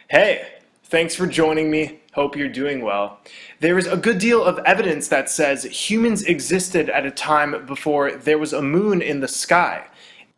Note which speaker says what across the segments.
Speaker 1: Hey, thanks for joining me. Hope you're doing well. There is a good deal of evidence that says humans existed at a time before there was a moon in the sky.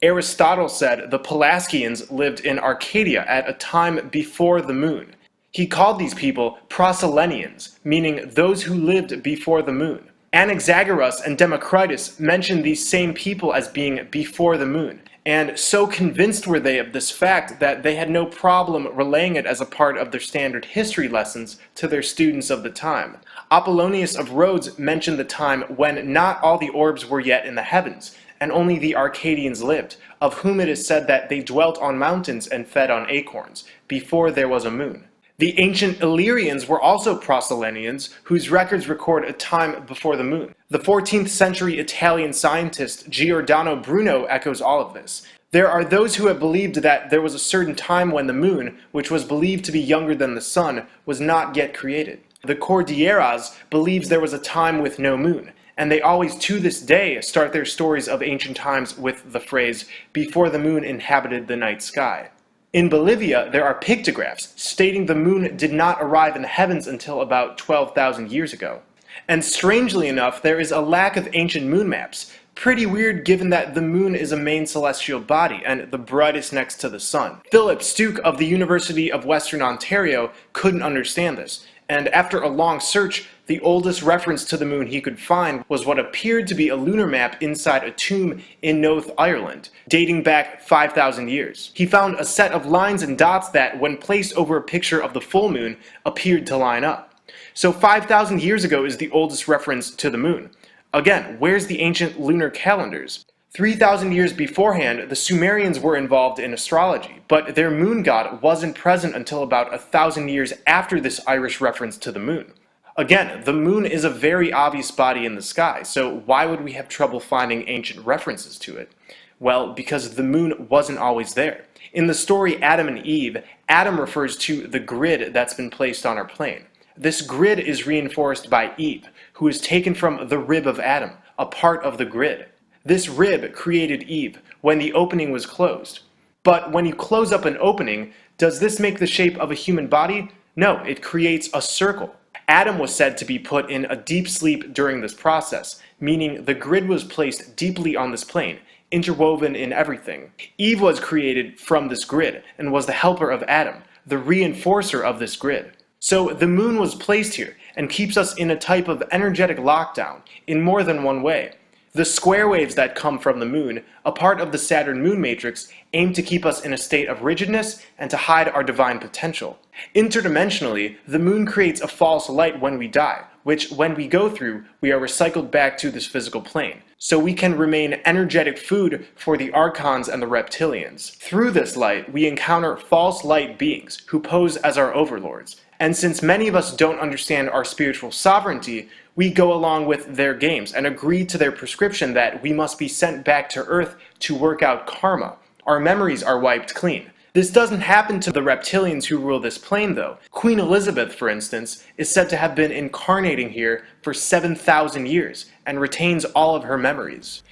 Speaker 1: Aristotle said the Pelasgians lived in Arcadia at a time before the moon. He called these people Proselenians, meaning those who lived before the moon. Anaxagoras and Democritus mentioned these same people as being before the moon, and so convinced were they of this fact that they had no problem relaying it as a part of their standard history lessons to their students of the time. Apollonius of Rhodes mentioned the time when not all the orbs were yet in the heavens, and only the Arcadians lived, of whom it is said that they dwelt on mountains and fed on acorns, before there was a moon. The ancient Illyrians were also Proselenians, whose records record a time before the moon. The 14th century Italian scientist Giordano Bruno echoes all of this. There are those who have believed that there was a certain time when the moon, which was believed to be younger than the sun, was not yet created. The Cordilleras believes there was a time with no moon, and they always to this day start their stories of ancient times with the phrase, "before the moon inhabited the night sky." In Bolivia, there are pictographs stating the moon did not arrive in the heavens until about 12,000 years ago. And strangely enough, there is a lack of ancient moon maps. Pretty weird given that the moon is a main celestial body and the brightest next to the sun. Philip Stuke of the University of Western Ontario couldn't understand this, and after a long search, the oldest reference to the moon he could find was what appeared to be a lunar map inside a tomb in North Ireland, dating back 5,000 years. He found a set of lines and dots that, when placed over a picture of the full moon, appeared to line up. So 5,000 years ago is the oldest reference to the moon. Again, where's the ancient lunar calendars? 3,000 years beforehand, the Sumerians were involved in astrology, but their moon god wasn't present until about 1,000 years after this Irish reference to the moon. Again, the moon is a very obvious body in the sky, so why would we have trouble finding ancient references to it? Well, because the moon wasn't always there. In the story Adam and Eve, Adam refers to the grid that's been placed on our plane. This grid is reinforced by Eve, who is taken from the rib of Adam, a part of the grid. This rib created Eve when the opening was closed. But when you close up an opening, does this make the shape of a human body? No, it creates a circle. Adam was said to be put in a deep sleep during this process, meaning the grid was placed deeply on this plane, interwoven in everything. Eve was created from this grid and was the helper of Adam, the reinforcer of this grid. So the moon was placed here and keeps us in a type of energetic lockdown in more than one way. The square waves that come from the moon, a part of the Saturn moon matrix, aim to keep us in a state of rigidness and to hide our divine potential. Interdimensionally, the moon creates a false light when we die, which when we go through, we are recycled back to this physical plane. So we can remain energetic food for the archons and the reptilians. Through this light, we encounter false light beings who pose as our overlords. And since many of us don't understand our spiritual sovereignty, we go along with their games and agree to their prescription that we must be sent back to Earth to work out karma. Our memories are wiped clean. This doesn't happen to the reptilians who rule this plane, though. Queen Elizabeth, for instance, is said to have been incarnating here for 7,000 years and retains all of her memories.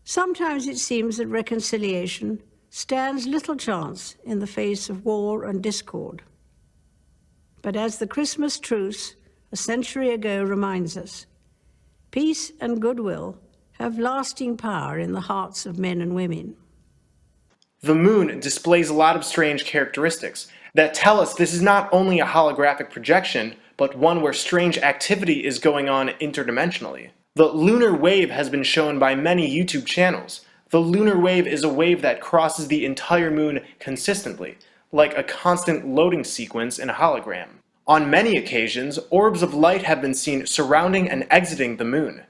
Speaker 2: Sometimes it seems that reconciliation stands little chance in the face of war and discord. But as the Christmas truce a century ago reminds us, peace and goodwill have lasting power in the hearts of men and women.
Speaker 1: The moon displays a lot of strange characteristics that tell us this is not only a holographic projection, but one where strange activity is going on interdimensionally. The lunar wave has been shown by many YouTube channels. The lunar wave is a wave that crosses the entire moon consistently, like a constant loading sequence in a hologram. On many occasions, orbs of light have been seen surrounding and exiting the moon.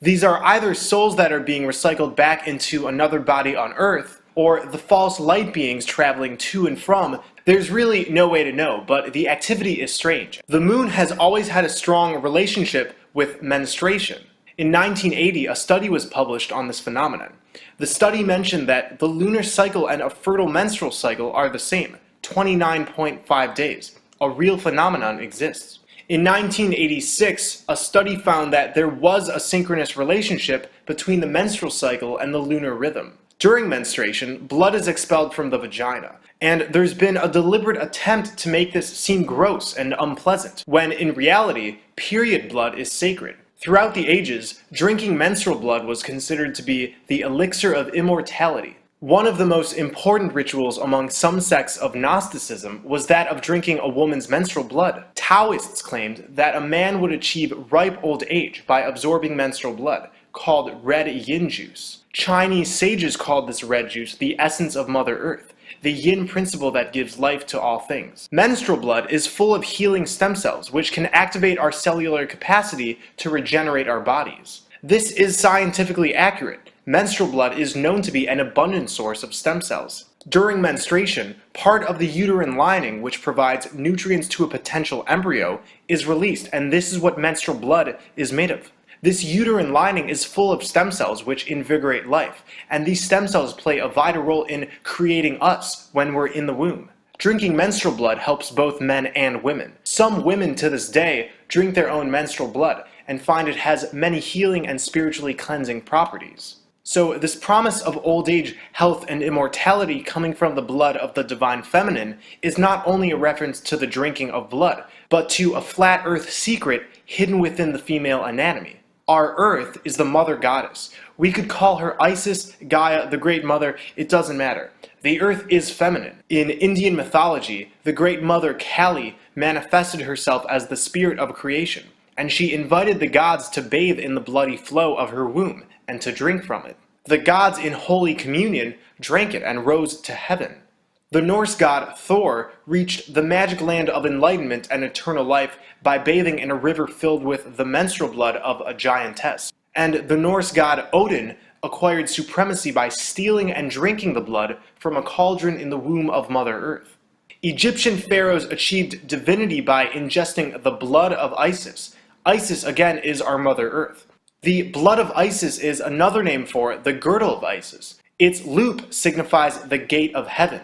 Speaker 1: These are either souls that are being recycled back into another body on Earth, or the false light beings traveling to and from. There's really no way to know, but the activity is strange. The moon has always had a strong relationship with menstruation. In 1980, a study was published on this phenomenon. The study mentioned that the lunar cycle and a fertile menstrual cycle are the same, 29.5 days. A real phenomenon exists. In 1986, a study found that there was a synchronous relationship between the menstrual cycle and the lunar rhythm. During menstruation, blood is expelled from the vagina, and there's been a deliberate attempt to make this seem gross and unpleasant, when in reality, period blood is sacred. Throughout the ages, drinking menstrual blood was considered to be the elixir of immortality. One of the most important rituals among some sects of Gnosticism was that of drinking a woman's menstrual blood. Taoists claimed that a man would achieve ripe old age by absorbing menstrual blood, called red yin juice. Chinese sages called this red juice the essence of Mother Earth, the yin principle that gives life to all things. Menstrual blood is full of healing stem cells, which can activate our cellular capacity to regenerate our bodies. This is scientifically accurate. Menstrual blood is known to be an abundant source of stem cells. During menstruation, part of the uterine lining, which provides nutrients to a potential embryo, is released, and this is what menstrual blood is made of. This uterine lining is full of stem cells which invigorate life, and these stem cells play a vital role in creating us when we're in the womb. Drinking menstrual blood helps both men and women. Some women to this day drink their own menstrual blood and find it has many healing and spiritually cleansing properties. So this promise of old age, health, and immortality coming from the blood of the divine feminine is not only a reference to the drinking of blood, but to a flat earth secret hidden within the female anatomy. Our Earth is the mother goddess. We could call her Isis, Gaia, the Great Mother, it doesn't matter. The Earth is feminine. In Indian mythology, the Great Mother Kali manifested herself as the spirit of creation, and she invited the gods to bathe in the bloody flow of her womb and to drink from it. The gods in holy communion drank it and rose to heaven. The Norse god Thor reached the magic land of enlightenment and eternal life by bathing in a river filled with the menstrual blood of a giantess. And the Norse god Odin acquired supremacy by stealing and drinking the blood from a cauldron in the womb of Mother Earth. Egyptian pharaohs achieved divinity by ingesting the blood of Isis. Isis, again, is our Mother Earth. The blood of Isis is another name for the girdle of Isis. Its loop signifies the gate of heaven.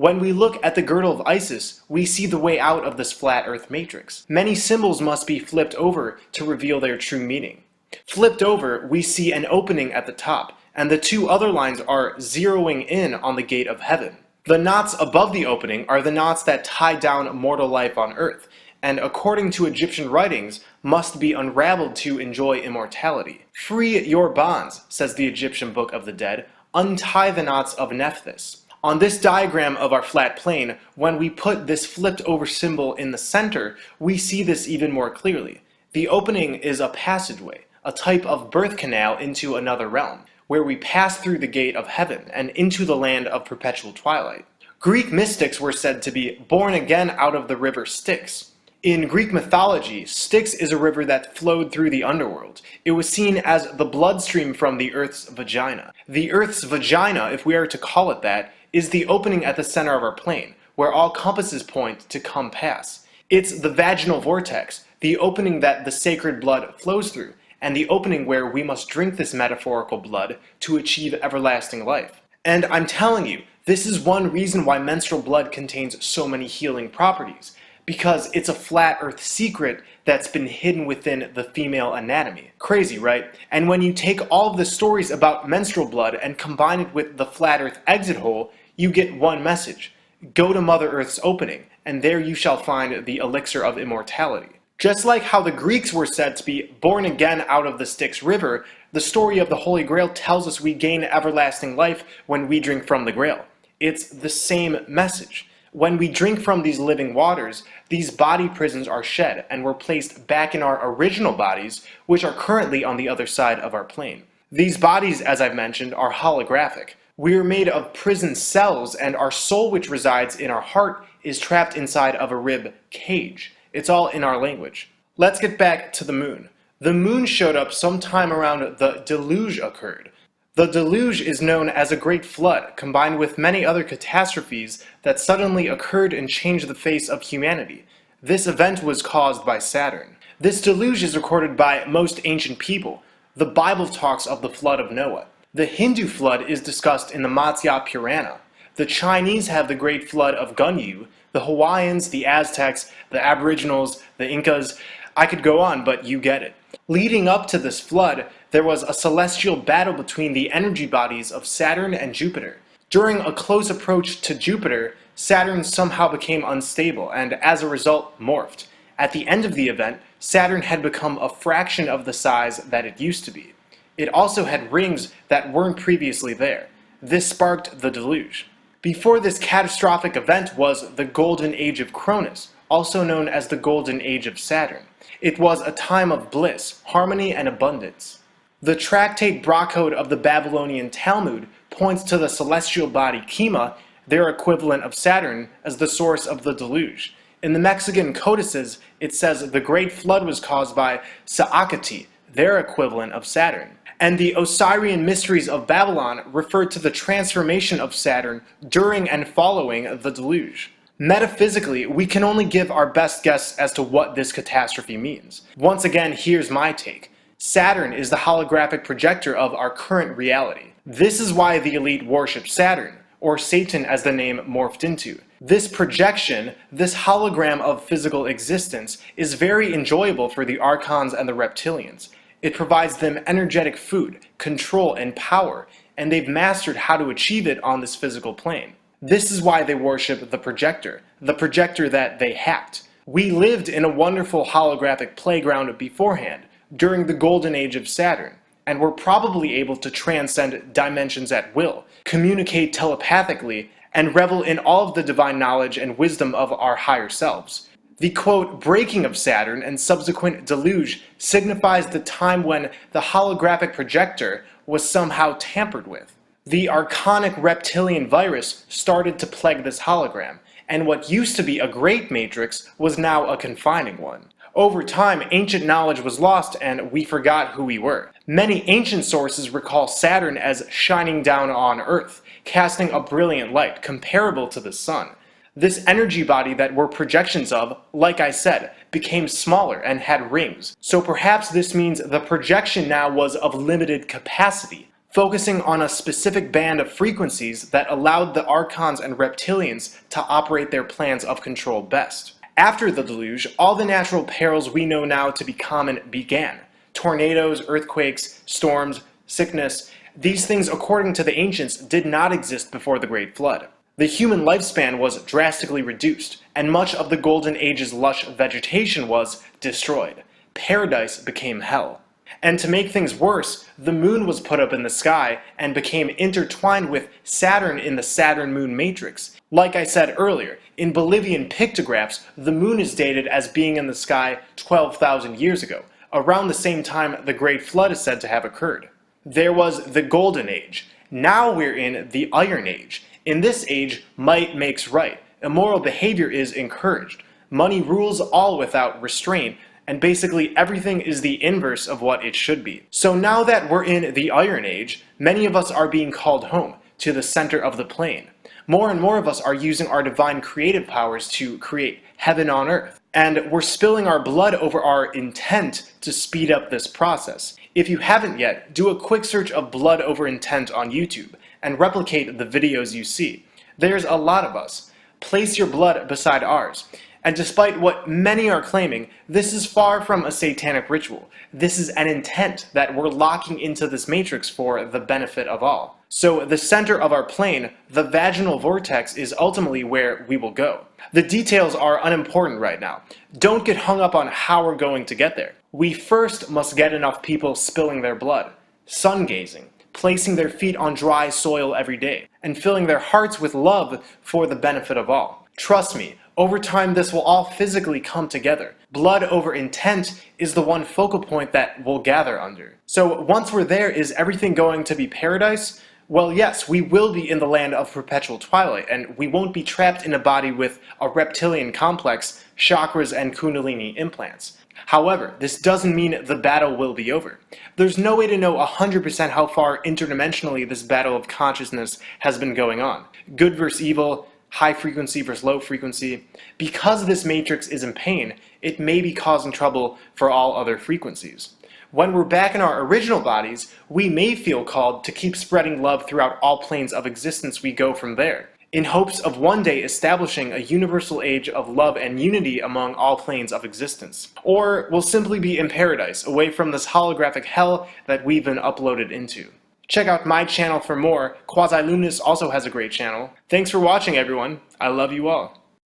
Speaker 1: When we look at the girdle of Isis, we see the way out of this flat earth matrix. Many symbols must be flipped over to reveal their true meaning. Flipped over, we see an opening at the top, and the two other lines are zeroing in on the gate of heaven. The knots above the opening are the knots that tie down mortal life on earth, and according to Egyptian writings, must be unraveled to enjoy immortality. Free your bonds, says the Egyptian Book of the Dead, untie the knots of Nephthys. On this diagram of our flat plane, when we put this flipped over symbol in the center, we see this even more clearly. The opening is a passageway, a type of birth canal into another realm, where we pass through the gate of heaven and into the land of perpetual twilight. Greek mystics were said to be born again out of the river Styx. In Greek mythology, Styx is a river that flowed through the underworld. It was seen as the bloodstream from the Earth's vagina. The Earth's vagina, if we are to call it that, is the opening at the center of our plane, where all compasses point to come pass. It's the vaginal vortex, the opening that the sacred blood flows through, and the opening where we must drink this metaphorical blood to achieve everlasting life. And I'm telling you, this is one reason why menstrual blood contains so many healing properties, because it's a flat earth secret that's been hidden within the female anatomy. Crazy, right? And when you take all of the stories about menstrual blood and combine it with the flat earth exit hole, you get one message. Go to Mother Earth's opening, and there you shall find the elixir of immortality. Just like how the Greeks were said to be born again out of the Styx River, the story of the Holy Grail tells us we gain everlasting life when we drink from the Grail. It's the same message. When we drink from these living waters, these body prisons are shed and we're placed back in our original bodies, which are currently on the other side of our plane. These bodies, as I've mentioned, are holographic. We are made of prison cells, and our soul, which resides in our heart, is trapped inside of a rib cage. It's all in our language. Let's get back to the moon. The moon showed up sometime around the deluge occurred. The deluge is known as a great flood, combined with many other catastrophes that suddenly occurred and changed the face of humanity. This event was caused by Saturn. This deluge is recorded by most ancient people. The Bible talks of the flood of Noah. The Hindu flood is discussed in the Matsya Purana. The Chinese have the Great Flood of Gunyu. The Hawaiians, the Aztecs, the Aboriginals, the Incas. I could go on, but you get it. Leading up to this flood, there was a celestial battle between the energy bodies of Saturn and Jupiter. During a close approach to Jupiter, Saturn somehow became unstable and, as a result, morphed. At the end of the event, Saturn had become a fraction of the size that it used to be. It also had rings that weren't previously there. This sparked the deluge. Before this catastrophic event was the Golden Age of Cronus, also known as the Golden Age of Saturn. It was a time of bliss, harmony, and abundance. The tractate Brachot of the Babylonian Talmud points to the celestial body Kima, their equivalent of Saturn, as the source of the deluge. In the Mexican codices, it says the Great Flood was caused by Saakati, their equivalent of Saturn. And the Osirian mysteries of Babylon refer to the transformation of Saturn during and following the deluge. Metaphysically, we can only give our best guess as to what this catastrophe means. Once again, here's my take. Saturn is the holographic projector of our current reality. This is why the elite worship Saturn, or Satan as the name morphed into. This projection, this hologram of physical existence, is very enjoyable for the archons and the reptilians. It provides them energetic food, control, and power, and they've mastered how to achieve it on this physical plane. This is why they worship the projector that they hacked. We lived in a wonderful holographic playground beforehand, during the golden age of Saturn, and were probably able to transcend dimensions at will, communicate telepathically, and revel in all of the divine knowledge and wisdom of our higher selves. The quote, breaking of Saturn and subsequent deluge signifies the time when the holographic projector was somehow tampered with. The archonic reptilian virus started to plague this hologram, and what used to be a great matrix was now a confining one. Over time, ancient knowledge was lost and we forgot who we were. Many ancient sources recall Saturn as shining down on Earth, casting a brilliant light comparable to the sun. This energy body that we're projections of, like I said, became smaller and had rings. So perhaps this means the projection now was of limited capacity, focusing on a specific band of frequencies that allowed the archons and reptilians to operate their plans of control best. After the deluge, all the natural perils we know now to be common began. Tornadoes, earthquakes, storms, sickness. These things, according to the ancients, did not exist before the Great Flood. The human lifespan was drastically reduced, and much of the Golden Age's lush vegetation was destroyed. Paradise became hell. And to make things worse, the moon was put up in the sky and became intertwined with Saturn in the Saturn-Moon matrix. Like I said earlier, in Bolivian pictographs, the moon is dated as being in the sky 12,000 years ago, around the same time the Great Flood is said to have occurred. There was the Golden Age. Now we're in the Iron Age. In this age, might makes right. Immoral behavior is encouraged. Money rules all without restraint, and basically everything is the inverse of what it should be. So now that we're in the Iron Age, many of us are being called home, to the center of the plane. More and more of us are using our divine creative powers to create heaven on earth. And we're spilling our blood over our intent to speed up this process. If you haven't yet, do a quick search of blood over intent on YouTube and replicate the videos you see. There's a lot of us. Place your blood beside ours. And despite what many are claiming, this is far from a satanic ritual. This is an intent that we're locking into this matrix for the benefit of all. So the center of our plane, the vaginal vortex, is ultimately where we will go. The details are unimportant right now. Don't get hung up on how we're going to get there. We first must get enough people spilling their blood, sun gazing, placing their feet on dry soil every day, and filling their hearts with love for the benefit of all. Trust me, over time this will all physically come together. Blood over intent is the one focal point that we'll gather under. So once we're there, is everything going to be paradise? Well, yes, we will be in the land of perpetual twilight, and we won't be trapped in a body with a reptilian complex, chakras, and kundalini implants. However, this doesn't mean the battle will be over. There's no way to know 100% how far interdimensionally this battle of consciousness has been going on. Good versus evil, high frequency versus low frequency. Because this matrix is in pain, it may be causing trouble for all other frequencies. When we're back in our original bodies, we may feel called to keep spreading love throughout all planes of existence we go from there. in hopes of one day establishing a universal age of love and unity among all planes of existence. Or we'll simply be in paradise, away from this holographic hell that we've been uploaded into. Check out my channel for more. Quasi-Luminous also has a great channel. Thanks for watching, everyone. I love you all.